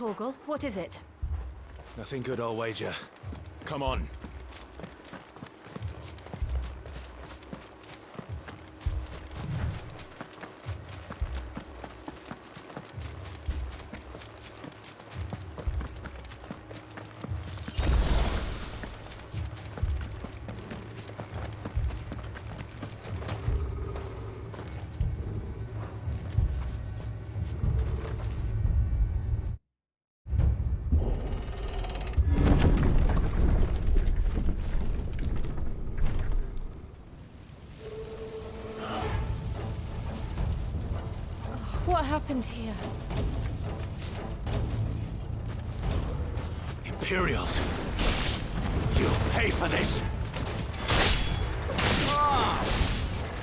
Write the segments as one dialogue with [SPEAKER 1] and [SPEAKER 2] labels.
[SPEAKER 1] Torgal. What is it?
[SPEAKER 2] Nothing good, I'll wager. Come on.
[SPEAKER 1] What happened here?
[SPEAKER 2] Imperials! You'll pay for this!
[SPEAKER 3] Ah!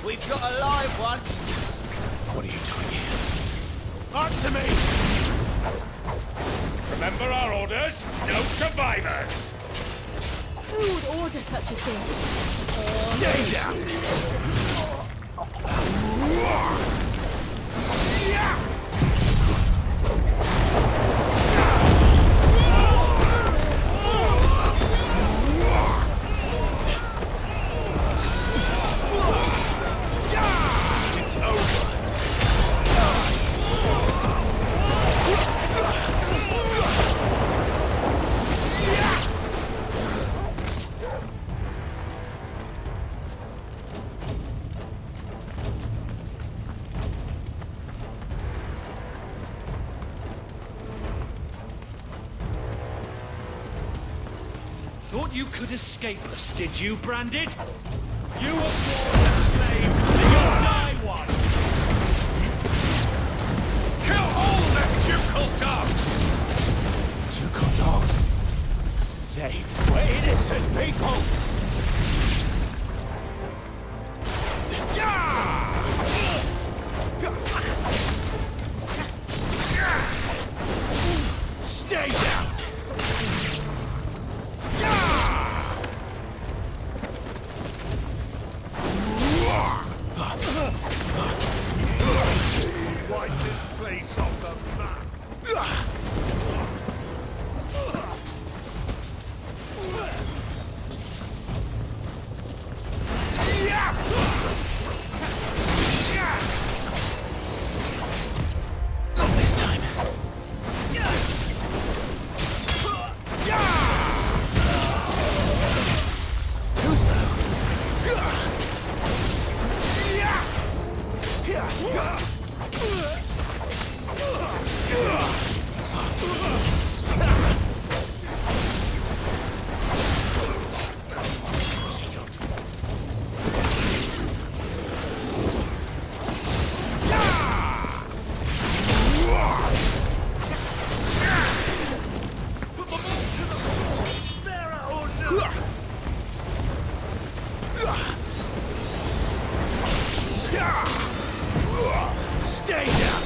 [SPEAKER 3] We've got a live one!
[SPEAKER 2] What are you doing here? Answer me!
[SPEAKER 4] Remember our orders? No survivors!
[SPEAKER 1] Who would order such a thing?
[SPEAKER 2] Stay down! It's over!
[SPEAKER 4] Thought you could escape us, did you, Branded? You were born a slave, and you'll die one! Kill all the ducal dogs!
[SPEAKER 2] Ducal dogs? They were innocent people! Stay down!
[SPEAKER 4] Wipe this place off the map!
[SPEAKER 2] Not this time. Too slow. Stay down!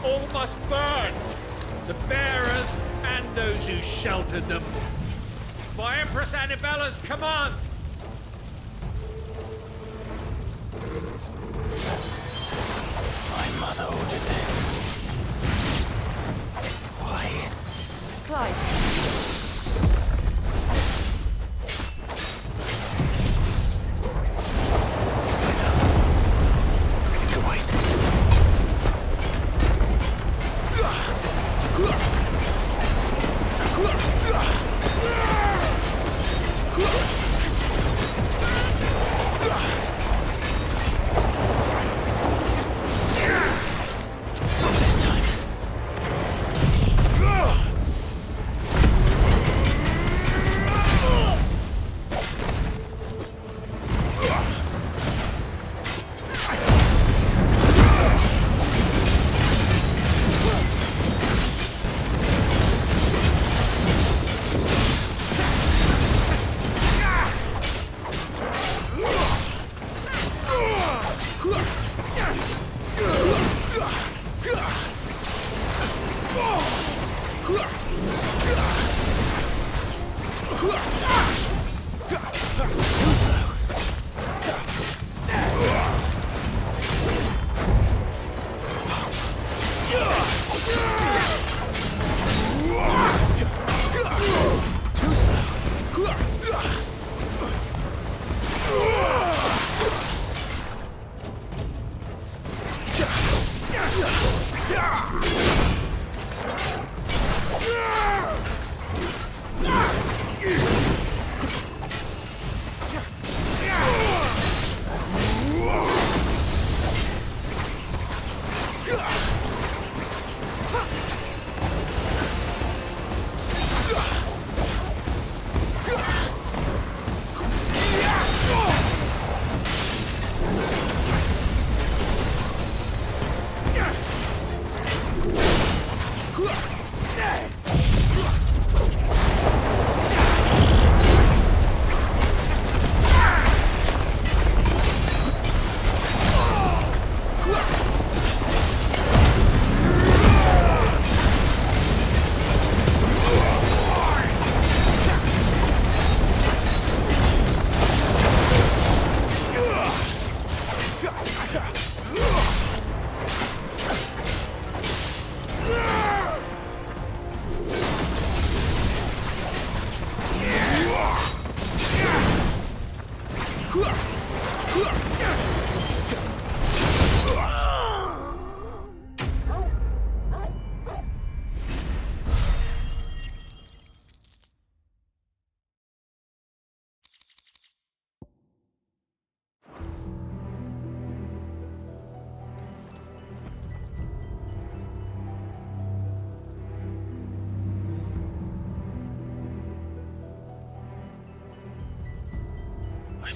[SPEAKER 4] All must burn! The bearers and those who sheltered them. By Empress Annibella's command!
[SPEAKER 2] My mother ordered this. Why?
[SPEAKER 1] Clive.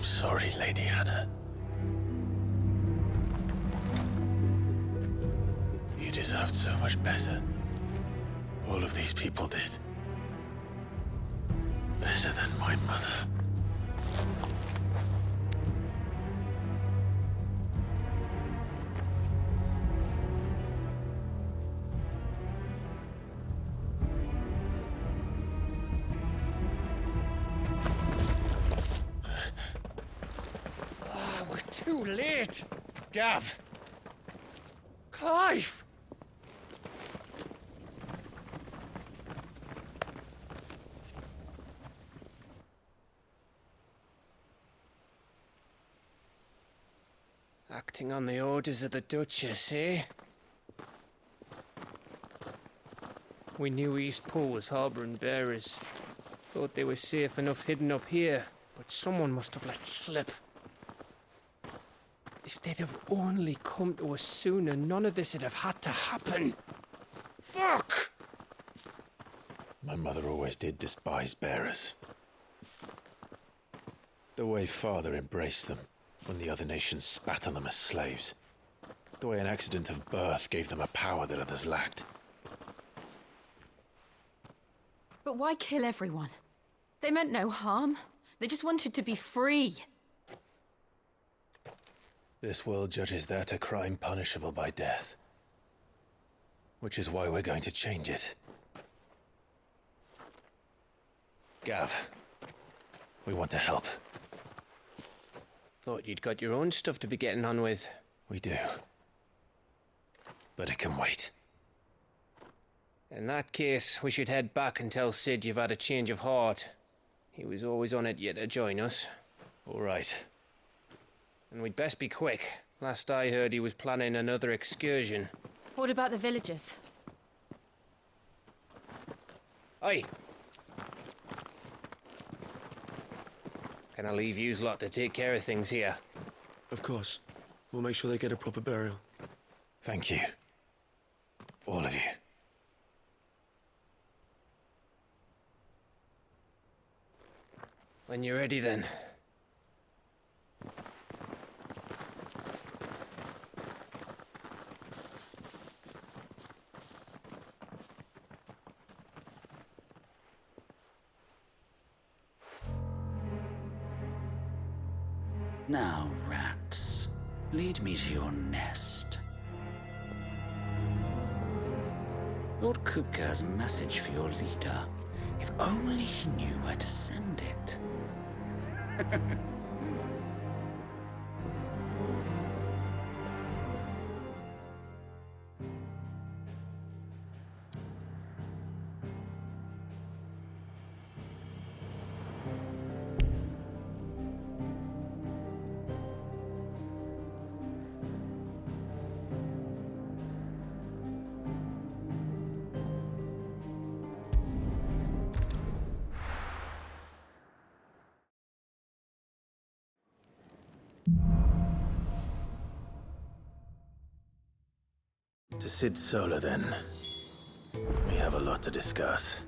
[SPEAKER 2] I'm sorry, Lady Hannah. You deserved so much better. All of these people did. Better than my mother.
[SPEAKER 4] We're too late. Gav. Clive. Acting on the orders of the Duchess, eh? We knew Eastpool was harbouring bearers. Thought they were safe enough hidden up here, but someone must have let slip. If they'd have only come to us sooner, none of this would have had to happen. Fuck!
[SPEAKER 2] My mother always did despise bearers. The way Father embraced them when the other nations spat on them as slaves. The way an accident of birth gave them a power that others lacked.
[SPEAKER 1] But why kill everyone? They meant no harm. They just wanted to be free.
[SPEAKER 2] This world judges that a crime punishable by death. Which is why we're going to change it. Gav, we want to help.
[SPEAKER 4] Thought you'd got your own stuff to be getting on with.
[SPEAKER 2] We do. But it can wait.
[SPEAKER 4] In that case, we should head back and tell Sid you've had a change of heart. He was always on it yet to join us.
[SPEAKER 2] All right.
[SPEAKER 4] And we'd best be quick. Last I heard, he was planning another excursion.
[SPEAKER 1] What about the villagers?
[SPEAKER 4] Aye. Can I leave yous lot to take care of things here?
[SPEAKER 5] Of course. We'll make sure they get a proper burial.
[SPEAKER 2] Thank you. All of you.
[SPEAKER 4] When you're ready, then.
[SPEAKER 3] Now, rats, lead me to your nest. Lord Kupka has a message for your leader. If only he knew where to send it.
[SPEAKER 2] To Sid Solar, then. We have a lot to discuss.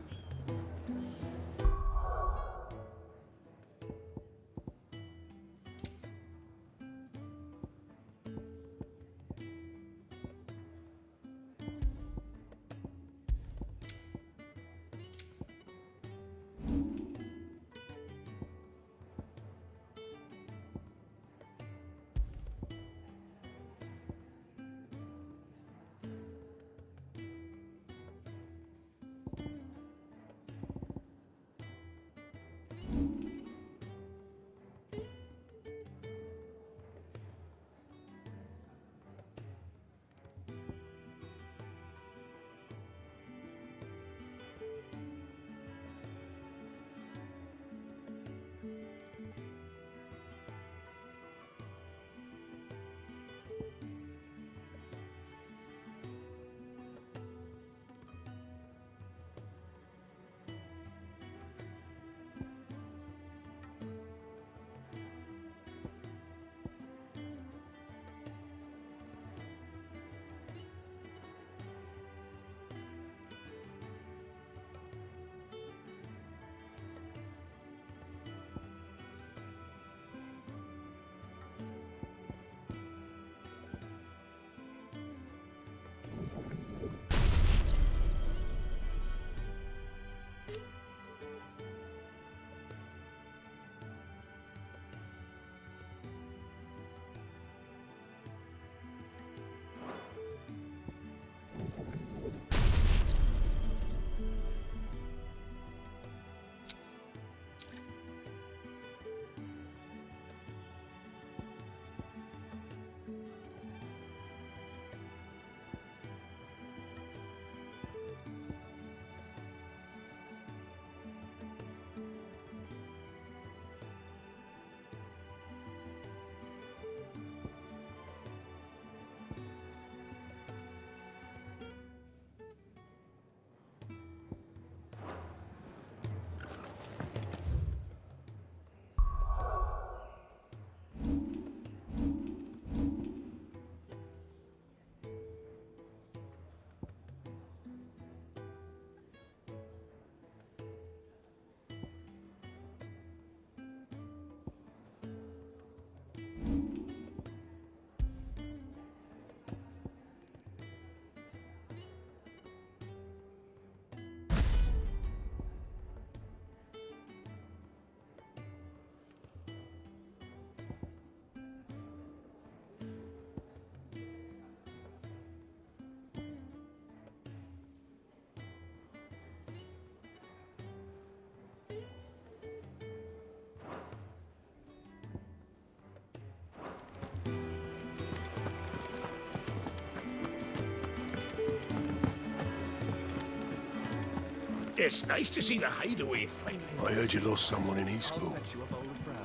[SPEAKER 4] It's nice to see the hideaway finally.
[SPEAKER 5] I heard you lost someone in Eastpool.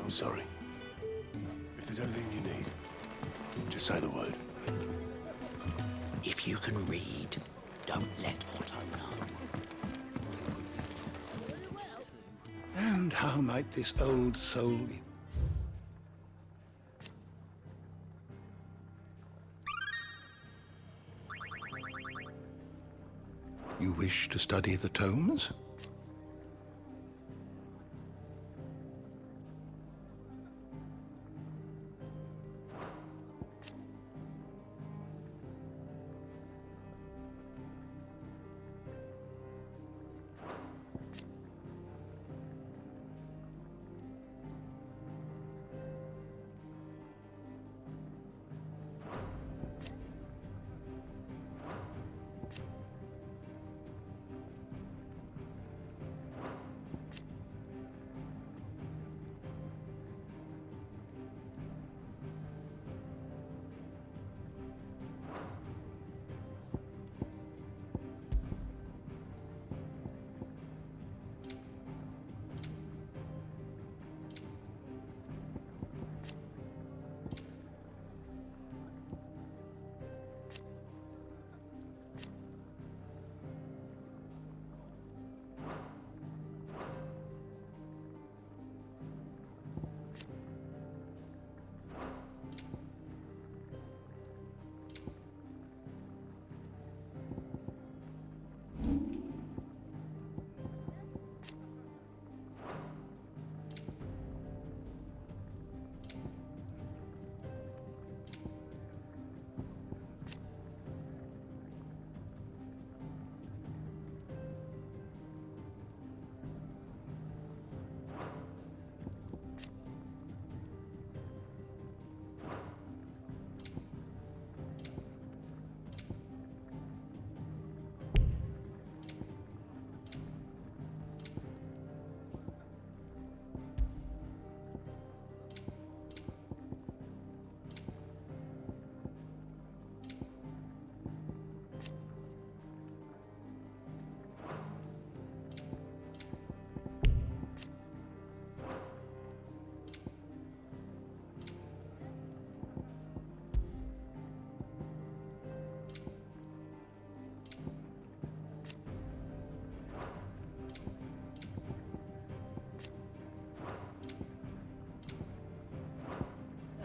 [SPEAKER 5] I'm sorry. If there's anything you need, just say the word.
[SPEAKER 3] If you can read, don't let Otto know.
[SPEAKER 6] And how might this old soul be? You wish to study the tomes?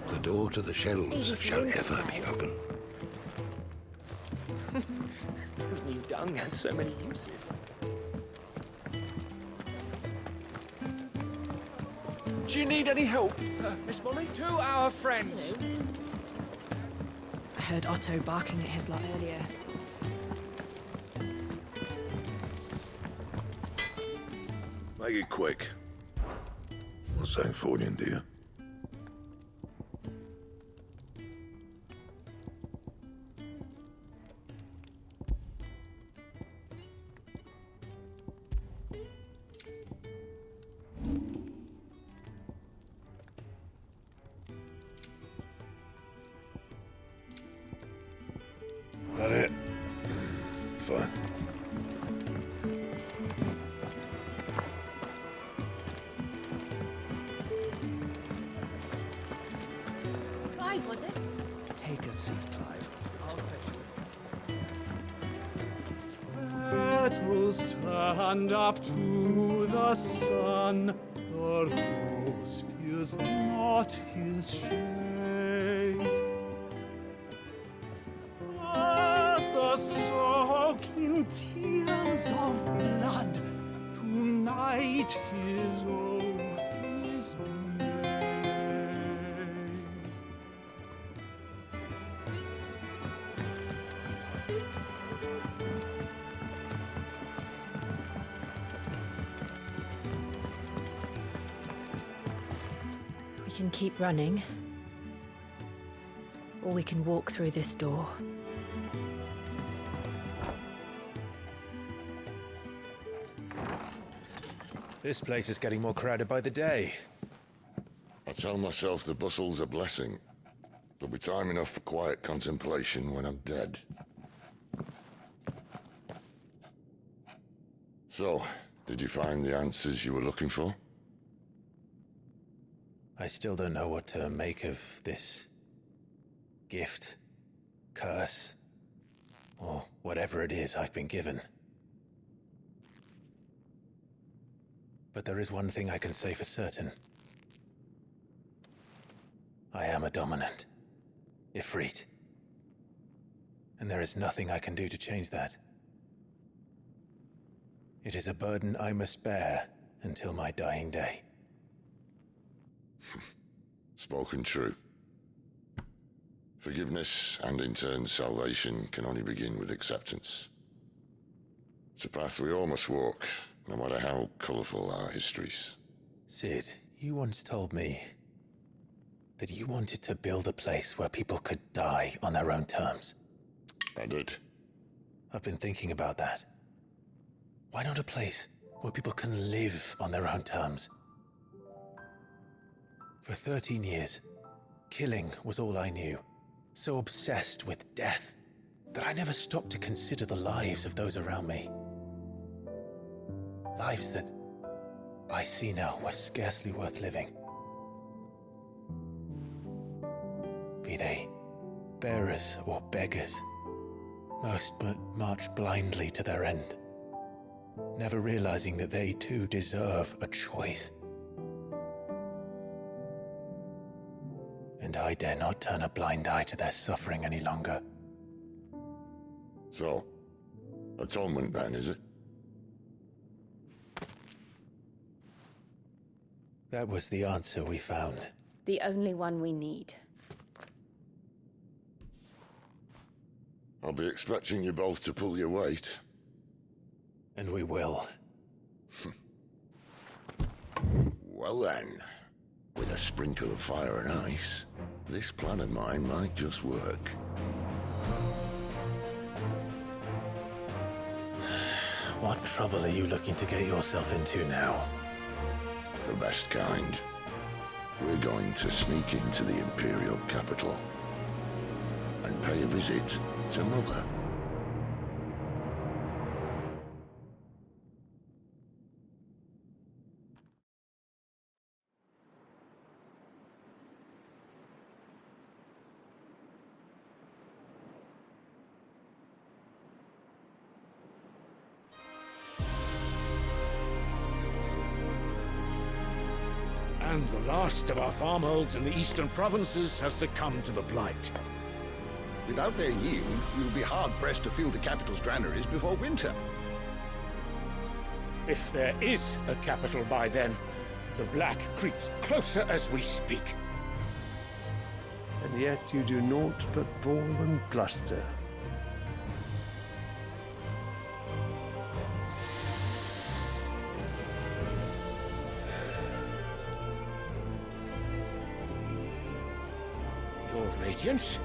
[SPEAKER 6] The door to the shelves shall ever be open.
[SPEAKER 7] New dung had so many uses.
[SPEAKER 8] Do you need any help, Miss Molly?
[SPEAKER 7] To our friends.
[SPEAKER 1] I heard Otto barking at his lot earlier.
[SPEAKER 6] Make it quick. Not saying Fordian, do you? That it? Fine.
[SPEAKER 9] Clive, was it?
[SPEAKER 8] Take a seat, Clive. I'll fetch
[SPEAKER 10] Petals turned up to the sun, the rose fears not his shade. Earth soak in tears of blood, tonight his oath is made.
[SPEAKER 1] We can keep running, or we can walk through this door.
[SPEAKER 2] This place is getting more crowded by the day.
[SPEAKER 6] I tell myself the bustle's a blessing. There'll be time enough for quiet contemplation when I'm dead. So, did you find the answers you were looking for?
[SPEAKER 2] I still don't know what to make of this gift, curse, or whatever it is I've been given. But there is one thing I can say for certain. I am a dominant, Ifrit. And there is nothing I can do to change that. It is a burden I must bear until my dying day.
[SPEAKER 6] Spoken true. Forgiveness and in turn salvation can only begin with acceptance. It's a path we all must walk, no matter how colourful our histories.
[SPEAKER 2] Sid, you once told me that you wanted to build a place where people could die on their own terms.
[SPEAKER 6] I did.
[SPEAKER 2] I've been thinking about that. Why not a place where people can live on their own terms? For 13 years, killing was all I knew. So obsessed with death that I never stopped to consider the lives of those around me. Lives that I see now were scarcely worth living. Be they bearers or beggars, most march blindly to their end, never realizing that they too deserve a choice. And I dare not turn a blind eye to their suffering any longer.
[SPEAKER 6] So, atonement then, is it?
[SPEAKER 2] That was the answer we found.
[SPEAKER 9] The only one we need.
[SPEAKER 6] I'll be expecting you both to pull your weight.
[SPEAKER 2] And we will.
[SPEAKER 6] Well then, with a sprinkle of fire and ice, this plan of mine might just work.
[SPEAKER 2] What trouble are you looking to get yourself into now?
[SPEAKER 6] The best kind. We're going to sneak into the Imperial capital and pay a visit to Mother.
[SPEAKER 4] And the last of our farmholds in the eastern provinces has succumbed to the blight.
[SPEAKER 11] Without their yield, we will be hard-pressed to fill the capital's granaries before winter.
[SPEAKER 4] If there is a capital by then, the black creeps closer as we speak.
[SPEAKER 12] And yet you do naught but bawl and bluster.
[SPEAKER 4] Your Radiance?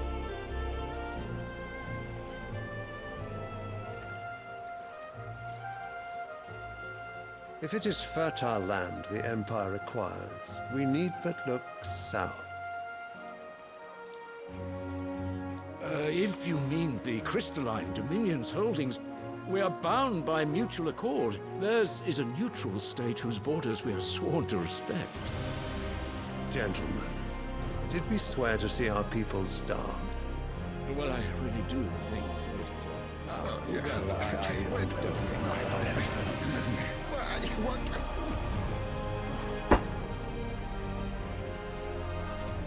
[SPEAKER 12] If it is fertile land the Empire requires, we need but look south.
[SPEAKER 4] If you mean the crystalline Dominion's holdings, we are bound by mutual accord. Theirs is a neutral state whose borders we are sworn to respect.
[SPEAKER 12] Gentlemen, did we swear to see our people starve?
[SPEAKER 4] Well, I really do think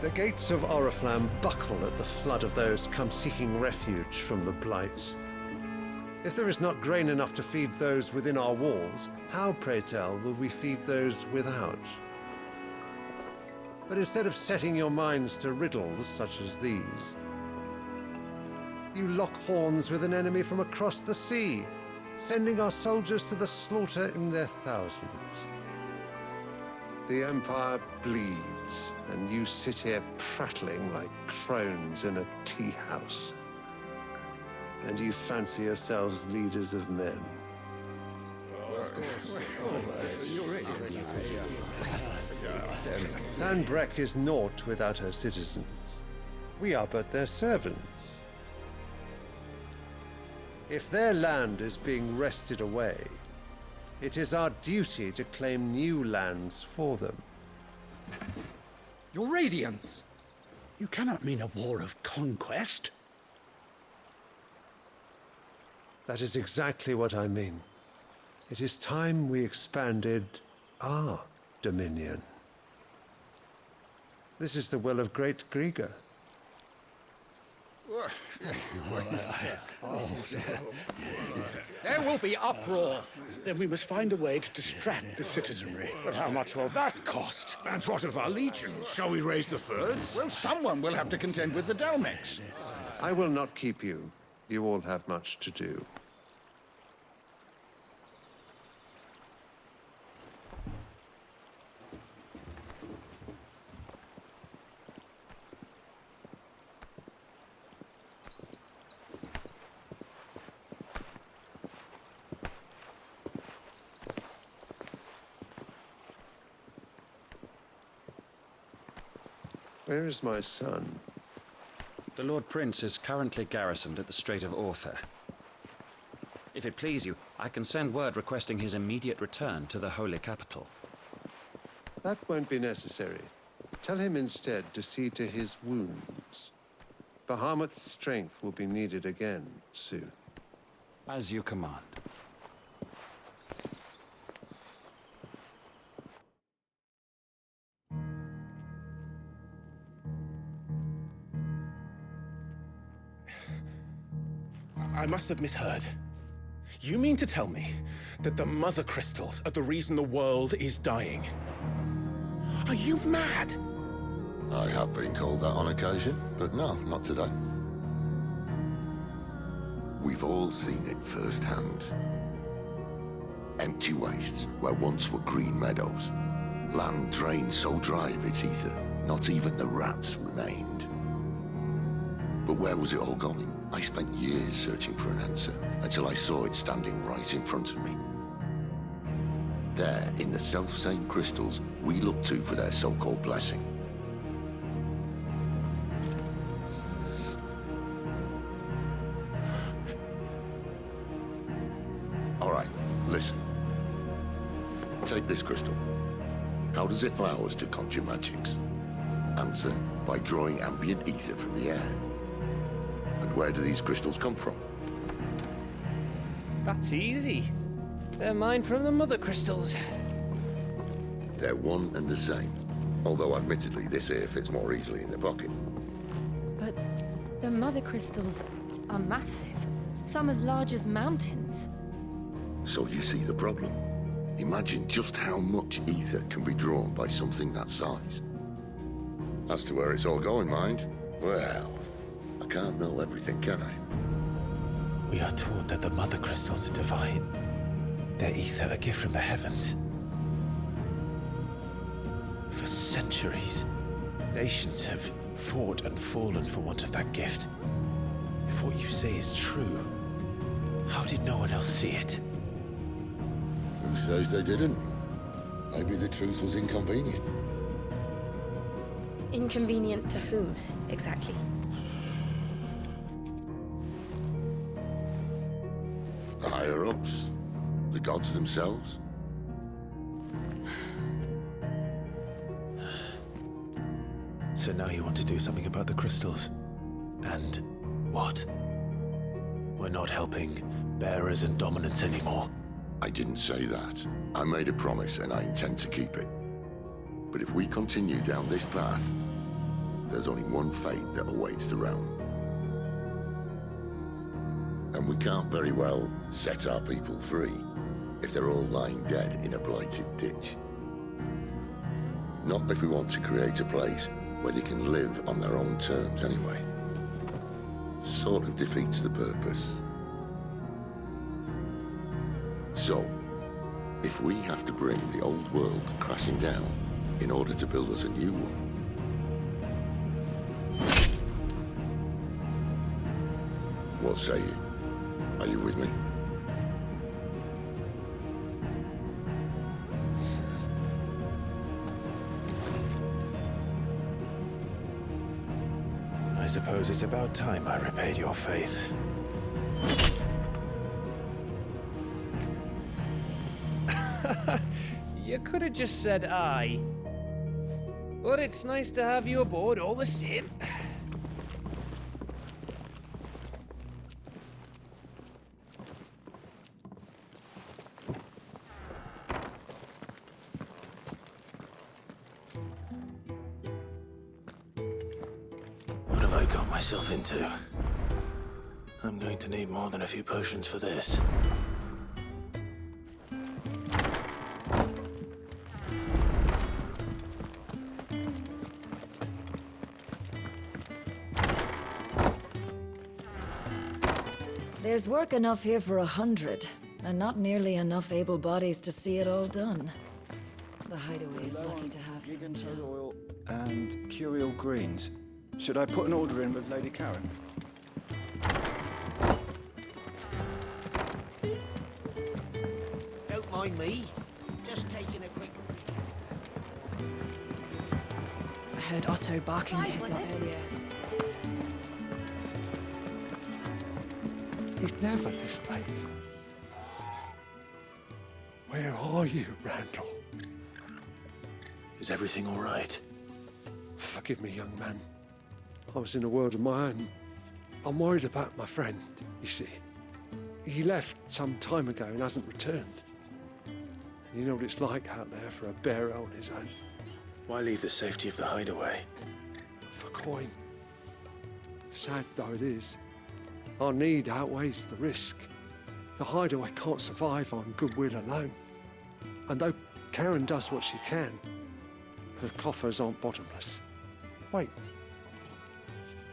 [SPEAKER 12] The gates of Oriflamme buckle at the flood of those come seeking refuge from the Blight. If there is not grain enough to feed those within our walls, how, pray tell, will we feed those without? But instead of setting your minds to riddles such as these, you lock horns with an enemy from across the sea, sending our soldiers to the slaughter in their thousands. The Empire bleeds, and you sit here prattling like crones in a tea house. And you fancy yourselves leaders of men. Sandbreck is naught without her citizens. We are but their servants. If their land is being wrested away, It is our duty to claim new lands for them.
[SPEAKER 10] Your Radiance! You cannot mean a war of conquest.
[SPEAKER 12] That is exactly what I mean. It is time we expanded our dominion. This is the will of great Grieger.
[SPEAKER 10] There will be uproar. Then we must find a way to distract the citizenry. But how much will that cost?
[SPEAKER 4] And what of our legions? Shall we raise the thirds?
[SPEAKER 11] Well, someone will have to contend with the Dalmex.
[SPEAKER 12] I will not keep you. You all have much to do. Where is my son?
[SPEAKER 13] The Lord Prince is currently garrisoned at the Strait of Author. If it please you, I can send word requesting his immediate return to the Holy Capital.
[SPEAKER 12] That won't be necessary. Tell him instead to see to his wounds. Bahamut's strength will be needed again soon.
[SPEAKER 13] As you command.
[SPEAKER 5] I must have misheard. You mean to tell me that the Mother Crystals are the reason the world is dying? Are you mad?
[SPEAKER 6] I have been called that on occasion, but no, not today. We've all seen it firsthand. Empty wastes where once were green meadows. Land drained so dry of its ether, not even the rats remained. But where was it all going? I spent years searching for an answer, until I saw it standing right in front of me. There, in the self-same crystals we look to for their so-called blessing. All right, listen. Take this crystal. How does it allow us to conjure magics? Answer, by drawing ambient ether from the air. And where do these crystals come from?
[SPEAKER 7] That's easy. They're mine from the Mother Crystals.
[SPEAKER 6] They're one and the same. Although admittedly this here fits more easily in the pocket.
[SPEAKER 1] But the Mother Crystals are massive. Some as large as mountains.
[SPEAKER 6] So you see the problem. Imagine just how much ether can be drawn by something that size. As to where it's all going, mind, well, I can't know everything, can I?
[SPEAKER 2] We are taught that the Mother Crystals are divine. Their ether a gift from the heavens. For centuries, nations have fought and fallen for want of that gift. If what you say is true, how did no one else see it?
[SPEAKER 6] Who says they didn't? Maybe the truth was inconvenient.
[SPEAKER 9] Inconvenient to whom, exactly?
[SPEAKER 6] The higher-ups? The gods themselves?
[SPEAKER 2] So now you want to do something about the crystals? And what? We're not helping bearers and dominants anymore.
[SPEAKER 6] I didn't say that. I made a promise and I intend to keep it. But if we continue down this path, there's only one fate that awaits the realm. And we can't very well set our people free if they're all lying dead in a blighted ditch. Not if we want to create a place where they can live on their own terms anyway. Sort of defeats the purpose. So, if we have to bring the old world crashing down in order to build us a new one, what say you? Are you with me?
[SPEAKER 2] I suppose it's about time I repaid your faith.
[SPEAKER 7] You could have just said aye. But it's nice to have you aboard all the same.
[SPEAKER 2] What have I got myself into? I'm going to need more than a few potions for this.
[SPEAKER 14] There's work enough here for 100, and not nearly enough able bodies to see it all done. The hideaway is lucky to have you.
[SPEAKER 15] Vegan oil and curial greens. Should I put an order in with Lady Karen?
[SPEAKER 16] Don't mind me. Just taking a quick...
[SPEAKER 17] I heard Otto barking at his lot earlier.
[SPEAKER 12] He's never this late. Where are you, Randall?
[SPEAKER 2] Is everything all right?
[SPEAKER 12] Forgive me, young man. I was in a world of my own. I'm worried about my friend, you see. He left some time ago and hasn't returned. And you know what it's like out there for a bearer on his own.
[SPEAKER 2] Why leave the safety of the hideaway?
[SPEAKER 12] For coin. Sad though it is, our need outweighs the risk. The hideaway can't survive on goodwill alone. And though Karen does what she can, her coffers aren't bottomless. Wait,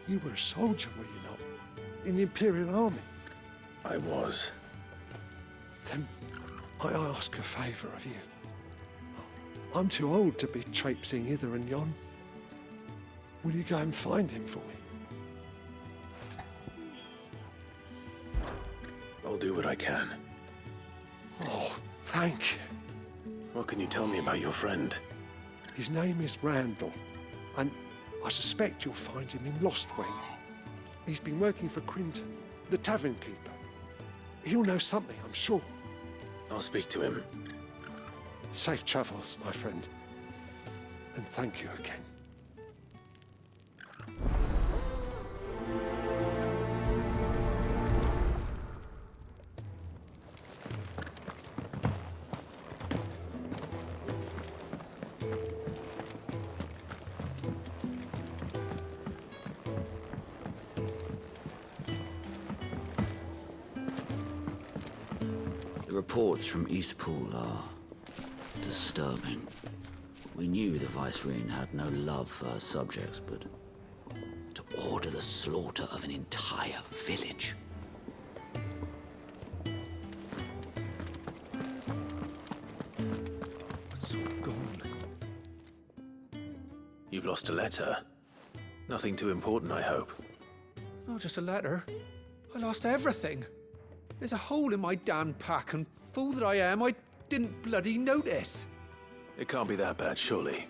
[SPEAKER 12] you were a soldier, were you not? In the Imperial Army?
[SPEAKER 2] I was.
[SPEAKER 12] Then I ask a favour of you. I'm too old to be traipsing hither and yon. Will you go and find him for me?
[SPEAKER 2] I'll do what I can.
[SPEAKER 12] Oh, thank you.
[SPEAKER 2] What can you tell me about your friend?
[SPEAKER 12] His name is Randall, and I suspect you'll find him in Lostwing. He's been working for Quinton, the tavern keeper. He'll know something, I'm sure.
[SPEAKER 2] I'll speak to him.
[SPEAKER 12] Safe travels, my friend. And thank you again.
[SPEAKER 3] The reports from Eastpool are disturbing. We knew the Vicereine had no love for her subjects, but to order the slaughter of an entire village.
[SPEAKER 12] It's all gone.
[SPEAKER 2] You've lost a letter. Nothing too important, I hope.
[SPEAKER 18] Not just a letter. I lost everything. There's a hole in my damn pack, and fool that I am, I didn't bloody notice.
[SPEAKER 2] It can't be that bad, surely.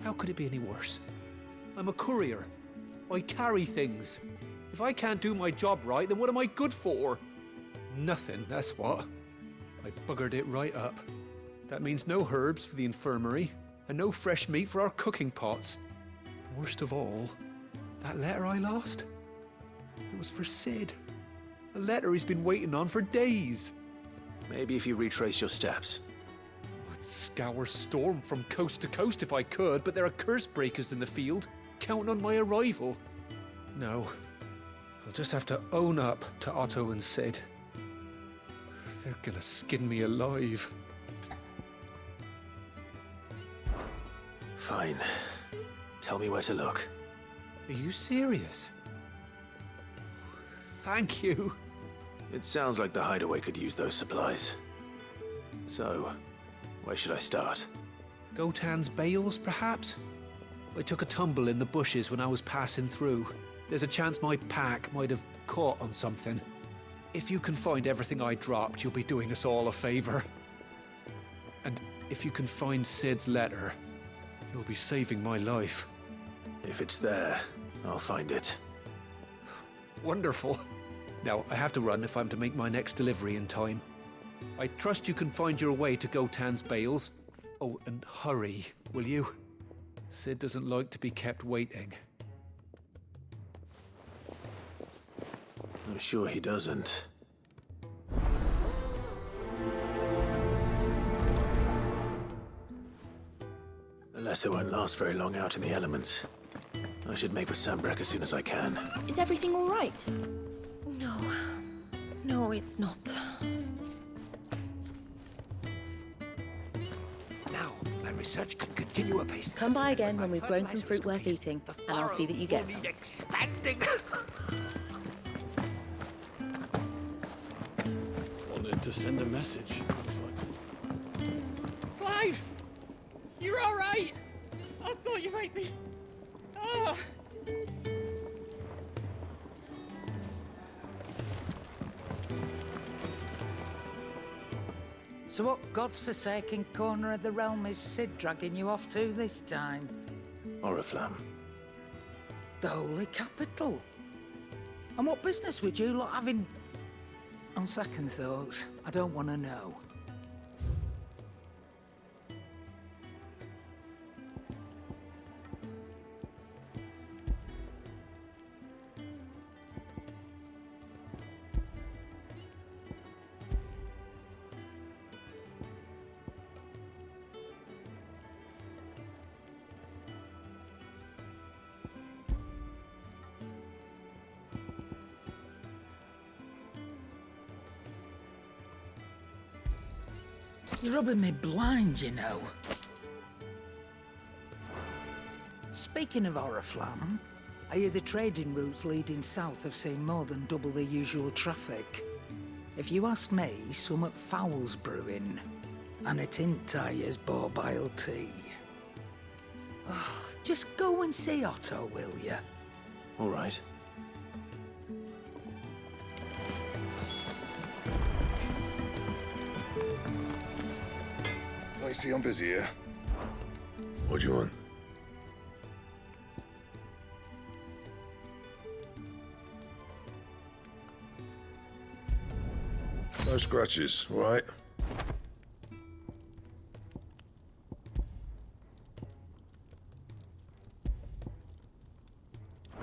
[SPEAKER 18] How could it be any worse? I'm a courier. I carry things. If I can't do my job right, then what am I good for? Nothing, that's what. I buggered it right up. That means no herbs for the infirmary, and no fresh meat for our cooking pots. Worst of all, that letter I lost, it was for Sid. A letter he's been waiting on for days.
[SPEAKER 2] Maybe if you retrace your steps.
[SPEAKER 18] I'd scour Storm from coast to coast if I could, but there are curse breakers in the field, counting on my arrival. No, I'll just have to own up to Otto and Sid. They're gonna skin me alive.
[SPEAKER 2] Fine. Tell me where to look.
[SPEAKER 18] Are you serious? Thank you.
[SPEAKER 2] It sounds like the hideaway could use those supplies. So, where should I start?
[SPEAKER 18] Gotan's bales, perhaps? I took a tumble in the bushes when I was passing through. There's a chance my pack might have caught on something. If you can find everything I dropped, you'll be doing us all a favor. And if you can find Sid's letter, you'll be saving my life.
[SPEAKER 2] If it's there, I'll find it.
[SPEAKER 18] Wonderful. Now, I have to run if I'm to make my next delivery in time. I trust you can find your way to Gotan's bales. Oh, and hurry, will you? Sid doesn't like to be kept waiting.
[SPEAKER 2] I'm sure he doesn't. The letter won't last very long out in the elements. I should make for Sandbreck as soon as I can.
[SPEAKER 9] Is everything all right? No. No, it's not.
[SPEAKER 8] Now, my research can continue apace.
[SPEAKER 19] Come by again when we've grown some fruit worth eating, and I'll see that you get some.
[SPEAKER 8] Expanding.
[SPEAKER 5] Wanted to send a message.
[SPEAKER 16] Clive! You're all right! I thought you might be... Ah!
[SPEAKER 20] So what God's forsaken corner of the realm is Sid dragging you off to this time?
[SPEAKER 2] Oriflamme.
[SPEAKER 20] The Holy Capital. And what business would you lot having... On second thoughts, I don't want to know. You're rubbing me blind, you know. Speaking of Oriflamme, I hear the trading routes leading south have seen more than double the usual traffic. If you ask me, summat foul's brewing, and it ain't Tyre's borbile tea. Oh, just go and see Otto, will you?
[SPEAKER 2] All right.
[SPEAKER 6] I see I'm busy here. What do you want? No scratches, all right?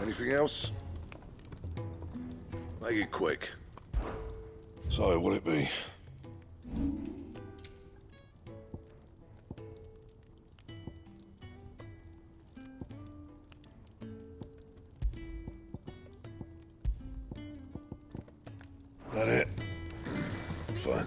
[SPEAKER 6] Anything else? Make it quick. So, what'll it be? That it? Fine.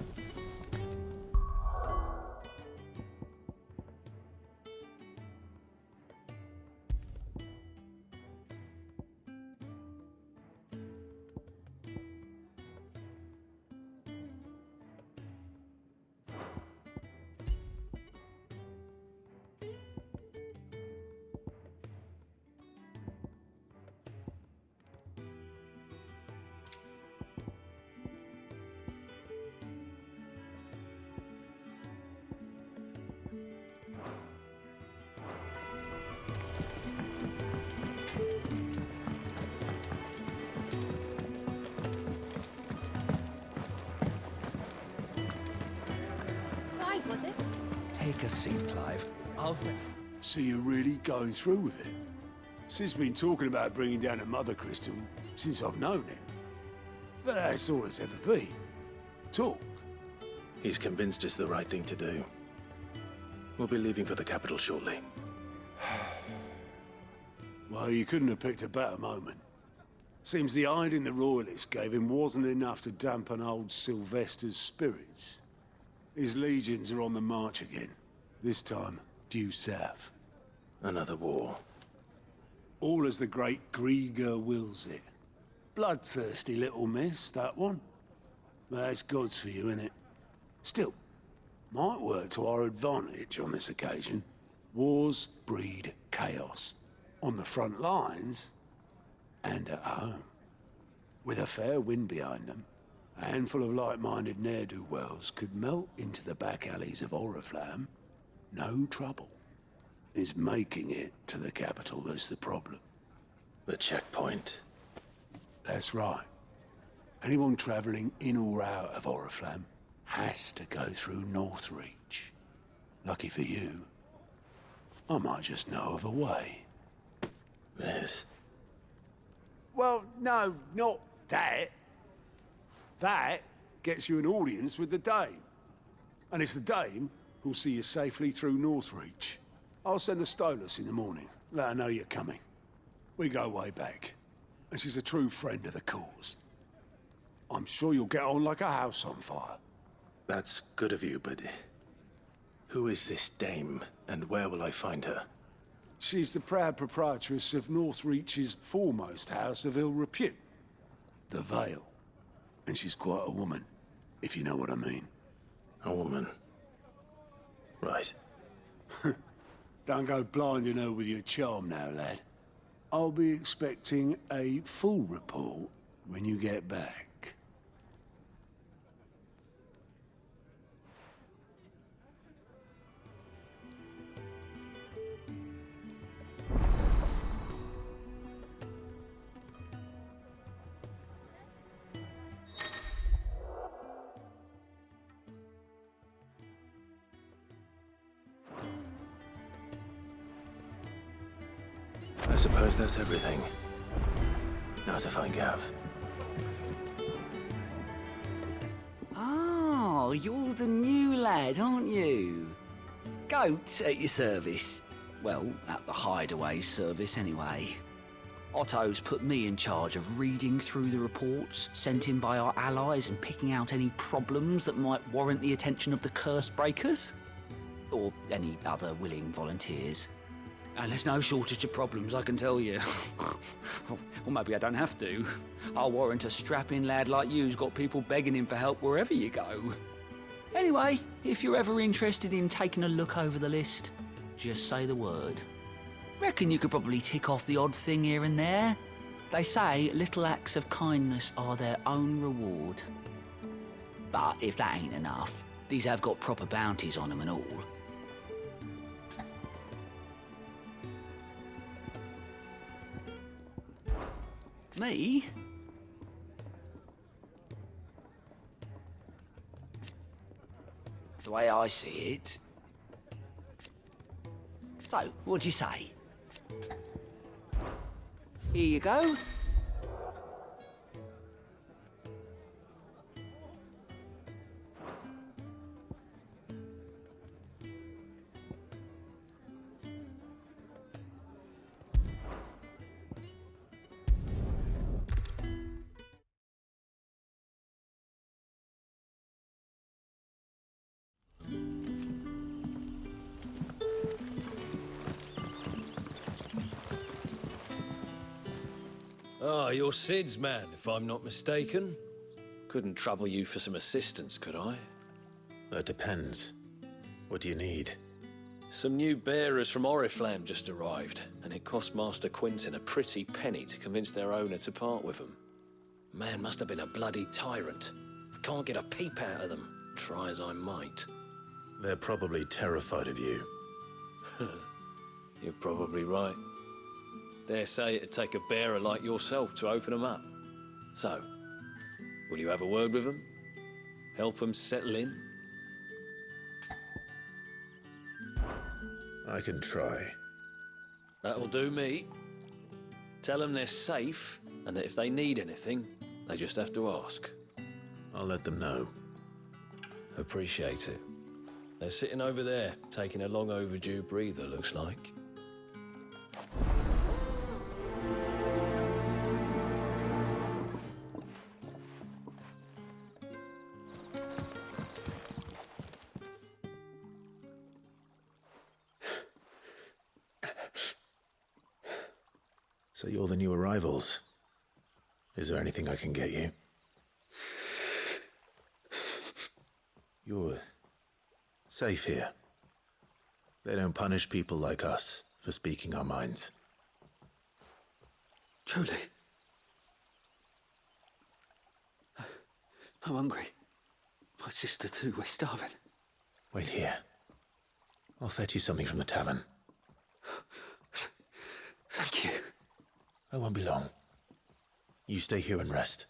[SPEAKER 17] Was it?
[SPEAKER 8] Take a seat, Clive.
[SPEAKER 21] So you're really going through with it? Sid's been talking about bringing down a mother crystal since I've known him. But that's all it's ever been. Talk.
[SPEAKER 2] He's convinced it's the right thing to do. We'll be leaving for the capital shortly.
[SPEAKER 21] Well, you couldn't have picked a better moment. Seems the hiding the royalists gave him wasn't enough to dampen old Sylvester's spirits. His legions are on the march again. This time, due south.
[SPEAKER 2] Another war.
[SPEAKER 21] All as the great Grieger wills it. Bloodthirsty little miss, that one. But that's God's for you, innit? Still, might work to our advantage on this occasion. Wars breed chaos. On the front lines, and at home. With a fair wind behind them, a handful of like-minded ne'er-do-wells could melt into the back alleys of Oriflamme. No trouble. It's making it to the capital that's the problem.
[SPEAKER 2] The checkpoint.
[SPEAKER 21] That's right. Anyone travelling in or out of Oriflamme has to go through Northreach. Lucky for you, I might just know of a way.
[SPEAKER 2] There's...
[SPEAKER 21] Well, no, not that. That gets you an audience with the Dame. And it's the Dame who'll see you safely through Northreach. I'll send the Stolas in the morning, let her know you're coming. We go way back, and she's a true friend of the cause. I'm sure you'll get on like a house on fire.
[SPEAKER 2] That's good of you, but... who is this dame, and where will I find her?
[SPEAKER 21] She's the proud proprietress of Northreach's foremost house of ill repute, the Vale. And she's quite a woman, if you know what I mean.
[SPEAKER 2] A woman? Right.
[SPEAKER 21] Don't go blinding her with your charm now, lad. I'll be expecting a full report when you get back.
[SPEAKER 2] I suppose that's everything. Now to find Gav.
[SPEAKER 3] Oh, you're the new lad, aren't you? Goat at your service. Well, at the hideaway service anyway. Otto's put me in charge of reading through the reports sent in by our allies and picking out any problems that might warrant the attention of the curse breakers. Or any other willing volunteers. And there's no shortage of problems, I can tell you. Or maybe I don't have to. I'll warrant a strapping lad like you's got people begging him for help wherever you go. Anyway, if you're ever interested in taking a look over the list, just say the word. Reckon you could probably tick off the odd thing here and there. They say little acts of kindness are their own reward. But if that ain't enough, these have got proper bounties on them and all. Me? The way I see it. So, what'd you say? Here you go.
[SPEAKER 10] Ah, you're Sid's man, if I'm not mistaken. Couldn't trouble you for some assistance, could I?
[SPEAKER 2] That depends. What do you need?
[SPEAKER 10] Some new bearers from Oriflamme just arrived, and it cost Master Quinton a pretty penny to convince their owner to part with them. Man must have been a bloody tyrant. Can't get a peep out of them, try as I might.
[SPEAKER 2] They're probably terrified of you.
[SPEAKER 10] You're probably right. Dare say it'd take a bearer like yourself to open them up. So, will you have a word with them? Help them settle in?
[SPEAKER 2] I can try.
[SPEAKER 10] That'll do me. Tell them they're safe, and that if they need anything, they just have to ask.
[SPEAKER 2] I'll let them know.
[SPEAKER 10] Appreciate it. They're sitting over there, taking a long overdue breather, looks like.
[SPEAKER 2] So you're the new arrivals. Is there anything I can get you? You're safe here. They don't punish people like us for speaking our minds.
[SPEAKER 21] Truly. I'm hungry. My sister too, we're starving.
[SPEAKER 2] Wait here. I'll fetch you something from the tavern.
[SPEAKER 21] Thank you.
[SPEAKER 2] I won't be long. You stay here and rest.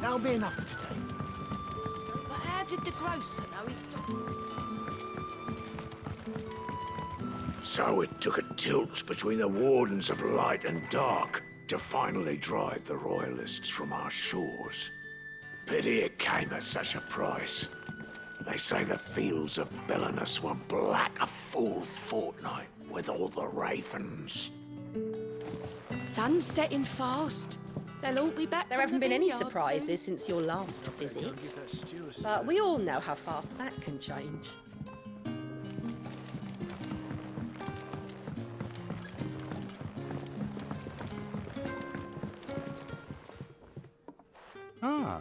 [SPEAKER 16] That'll be enough for today.
[SPEAKER 20] But how did the grocer know he's...
[SPEAKER 21] So it took a tilt between the Wardens of Light and Dark to finally drive the Royalists from our shores. Pity it came at such a price. They say the fields of Belenus were black a full fortnight with all the ravens.
[SPEAKER 9] Sun's setting fast. They'll all be back.
[SPEAKER 19] There
[SPEAKER 9] from
[SPEAKER 19] haven't
[SPEAKER 9] the
[SPEAKER 19] been any
[SPEAKER 9] vineyard
[SPEAKER 19] surprises
[SPEAKER 9] soon.
[SPEAKER 19] since your last visit. But we all know how fast that can change.
[SPEAKER 4] Ah,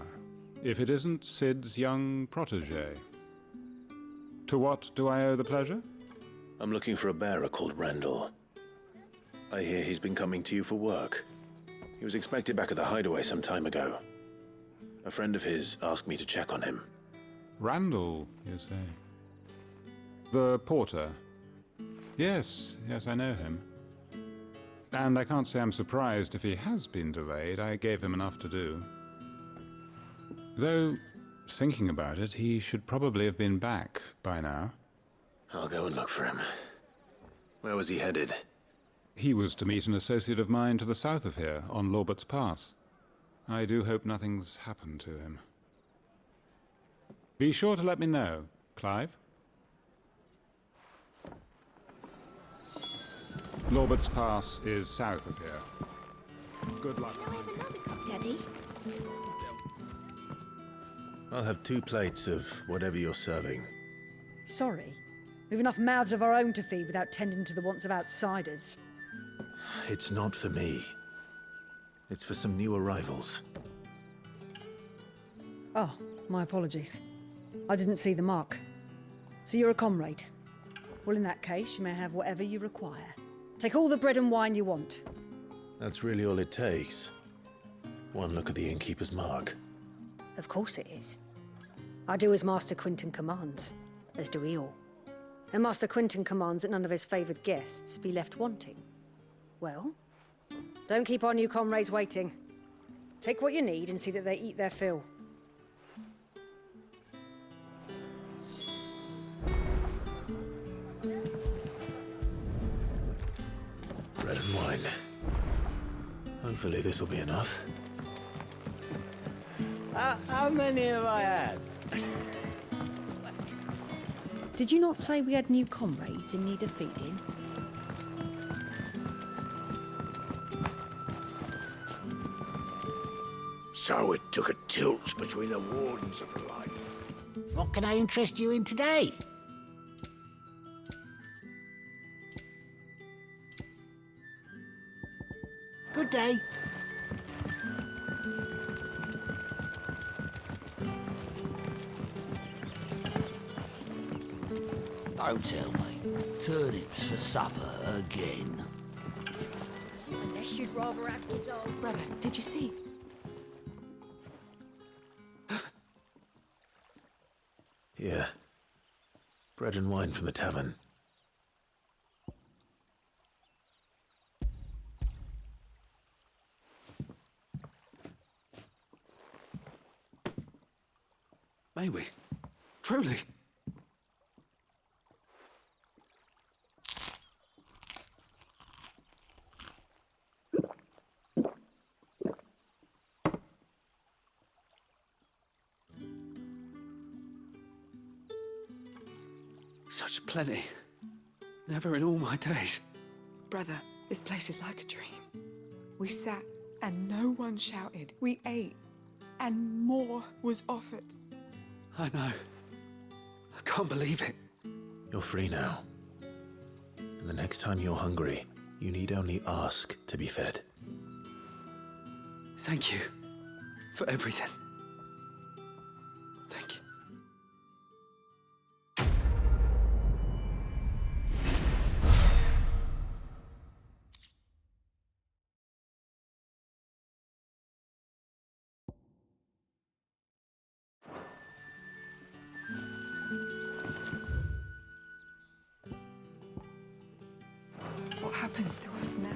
[SPEAKER 4] if it isn't Sid's young protege. To what do I owe the pleasure?
[SPEAKER 2] I'm looking for a bearer called Randall. I hear he's been coming to you for work. He was expected back at the hideaway some time ago. A friend of his asked me to check on him.
[SPEAKER 4] Randall, you say? The porter? Yes, I know him. And I can't say I'm surprised if he has been delayed. I gave him enough to do. Though, thinking about it, he should probably have been back by now.
[SPEAKER 2] I'll go and look for him. Where was he headed?
[SPEAKER 4] He was to meet an associate of mine to the south of here, on Lorbert's Pass. I do hope nothing's happened to him. Be sure to let me know, Clive. Lorbert's Pass is south of here. Good luck.
[SPEAKER 9] Can I have another cup, Daddy?
[SPEAKER 2] I'll have 2 plates of whatever you're serving.
[SPEAKER 17] Sorry. We've enough mouths of our own to feed without tending to the wants of outsiders.
[SPEAKER 2] It's not for me. It's for some new arrivals.
[SPEAKER 17] Oh, my apologies. I didn't see the mark. So you're a comrade. Well, in that case, you may have whatever you require. Take all the bread and wine you want.
[SPEAKER 2] That's really all it takes. One look at the innkeeper's mark.
[SPEAKER 17] Of course it is. I do as Master Quinton commands, as do we all. And Master Quinton commands that none of his favoured guests be left wanting. Well, don't keep our new comrades waiting. Take what you need and see that they eat their fill.
[SPEAKER 2] Bread and wine. Hopefully this will be enough.
[SPEAKER 16] How many have I had?
[SPEAKER 17] Did you not say we had new comrades in need of feeding?
[SPEAKER 21] So it took a tilt between the Wardens of Light.
[SPEAKER 16] What can I interest you in today? Good day.
[SPEAKER 3] Don't tell me. Turnips for supper again.
[SPEAKER 9] Unless you'd rather have his old
[SPEAKER 17] Brother, did you see?
[SPEAKER 2] Here. Bread and wine from the tavern.
[SPEAKER 8] May we? Truly? Such plenty. Never in all my days.
[SPEAKER 22] Brother, this place is like a dream. We sat and no one shouted. We ate and more was offered.
[SPEAKER 8] I know. I can't believe it.
[SPEAKER 2] You're free now. And the next time you're hungry, you need only ask to be fed.
[SPEAKER 8] Thank you for everything. Thank you.
[SPEAKER 22] What happens to us now?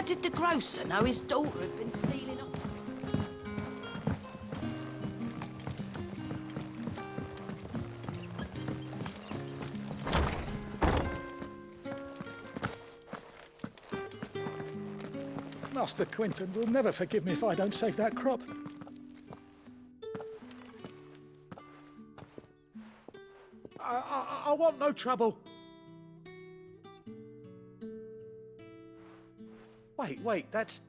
[SPEAKER 20] did the grocer know his daughter had been stealing up?
[SPEAKER 11] Master Quinton will never forgive me if I don't save that crop. I want no trouble. Wait, that's...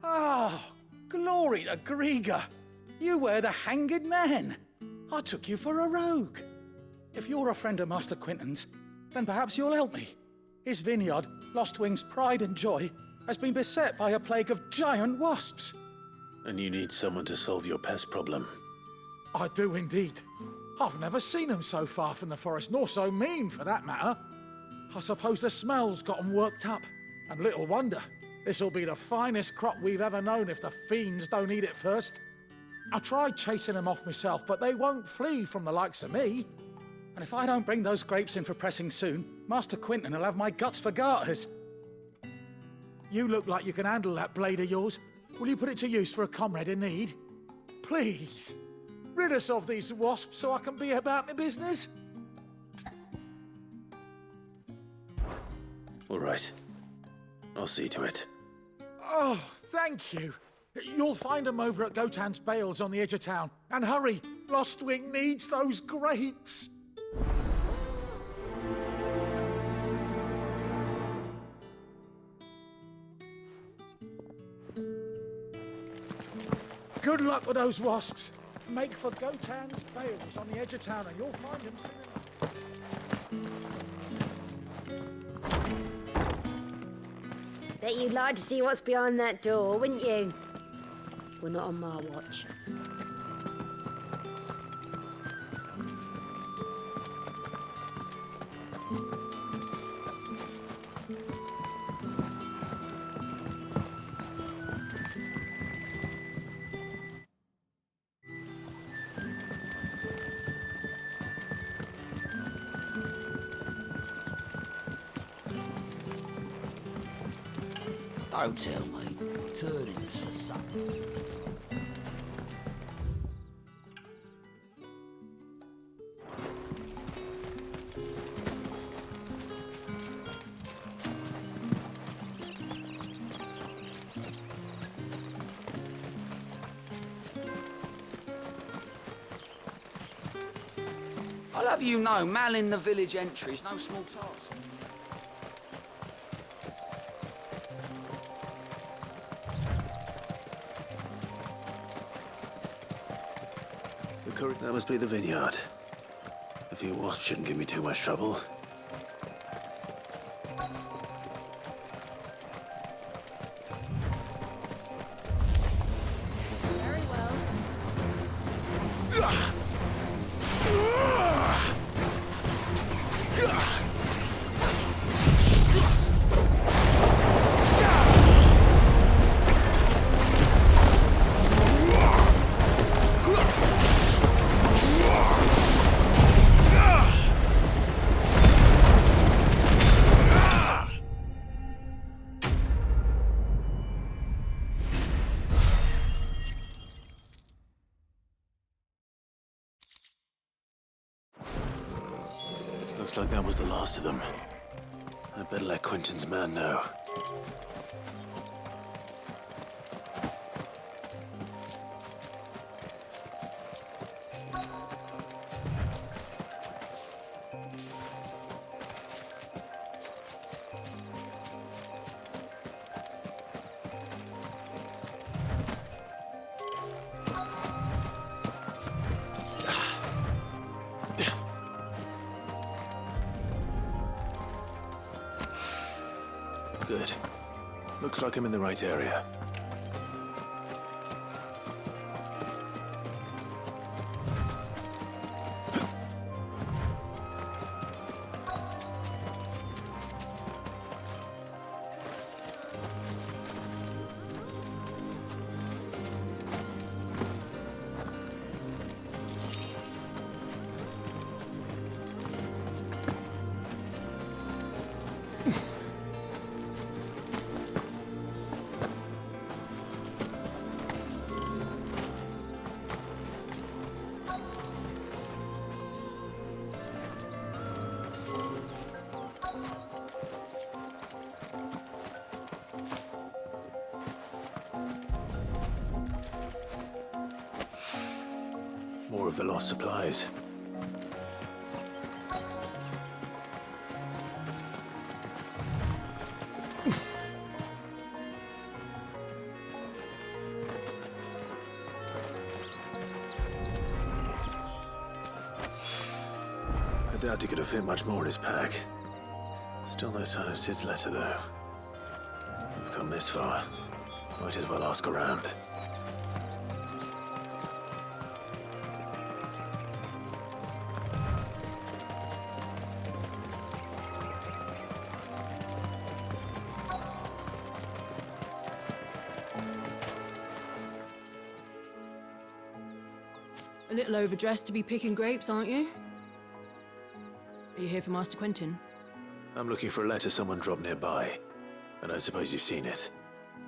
[SPEAKER 11] Oh, glory to Grieger. You were the hanged man. I took you for a rogue. If you're a friend of Master Quinton's, then perhaps you'll help me. His vineyard, Lostwing's pride and joy, has been beset by a plague of giant wasps.
[SPEAKER 2] And you need someone to solve your pest problem.
[SPEAKER 11] I do indeed. I've never seen them so far from the forest, nor so mean, for that matter. I suppose the smell's got them worked up. And little wonder. This'll be the finest crop we've ever known if the fiends don't eat it first. I tried chasing them off myself, but they won't flee from the likes of me. And if I don't bring those grapes in for pressing soon, Master Quinton will have my guts for garters. You look like you can handle that blade of yours. Will you put it to use for a comrade in need? Please, rid us of these wasps so I can be about my business.
[SPEAKER 2] All right. I'll see to it.
[SPEAKER 11] Oh, thank you. You'll find them over at Gotan's Bales on the edge of town. And hurry, Lostwing needs those grapes. Good luck with those wasps. Make for Gotan's Bales on the edge of town and you'll find them soon enough.
[SPEAKER 17] Bet you'd like to see what's behind that door, wouldn't you? Well, not on my watch.
[SPEAKER 3] Don't tell me. Turnips for supper. I'll have you know, manning the village entry is no small task.
[SPEAKER 2] That must be the vineyard. A few wasps shouldn't give me too much trouble.
[SPEAKER 1] Very well.
[SPEAKER 2] Looks like that was the last of them. I'd better let Quinton's man know. Good. Looks like I'm in the right area.
[SPEAKER 5] more of the lost supplies. I doubt he could have fit much more in his pack. Still no sign of Sid's letter, though. We've come this far. Might as well ask around.
[SPEAKER 1] A little overdressed to be picking grapes, aren't you? Are you here for Master Quentin?
[SPEAKER 5] I'm looking for a letter someone dropped nearby, and I suppose you've seen it.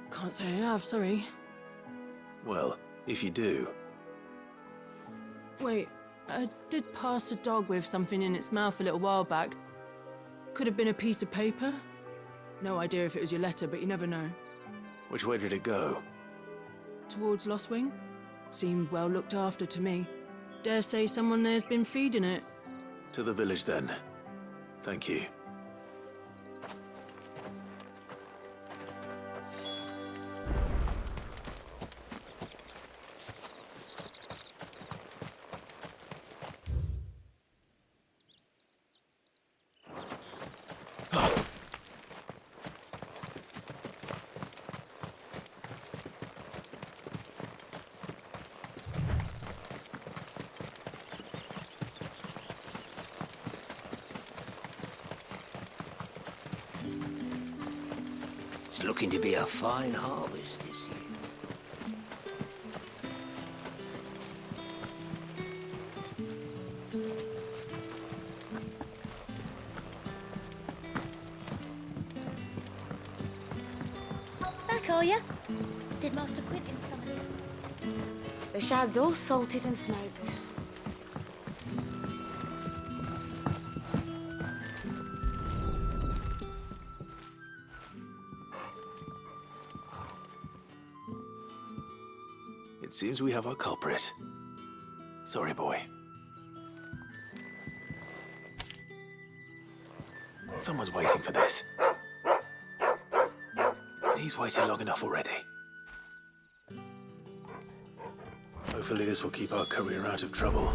[SPEAKER 1] Can't say I have, sorry.
[SPEAKER 5] Well, if you do...
[SPEAKER 1] Wait, I did pass a dog with something in its mouth a little while back. Could have been a piece of paper. No idea if it was your letter, but you never know.
[SPEAKER 5] Which way did it go?
[SPEAKER 1] Towards Lost Wing? Seemed well looked after to me. Dare say someone there's been feeding it.
[SPEAKER 5] To the village, then. Thank you.
[SPEAKER 7] It's looking to be a fine harvest this year.
[SPEAKER 9] Back, are you? Did Master Quentin summon you? The shad's all salted and smoked.
[SPEAKER 5] It seems we have our culprit. Sorry, boy. Someone's waiting for this. But he's waited long enough already. Hopefully this will keep our courier out of trouble.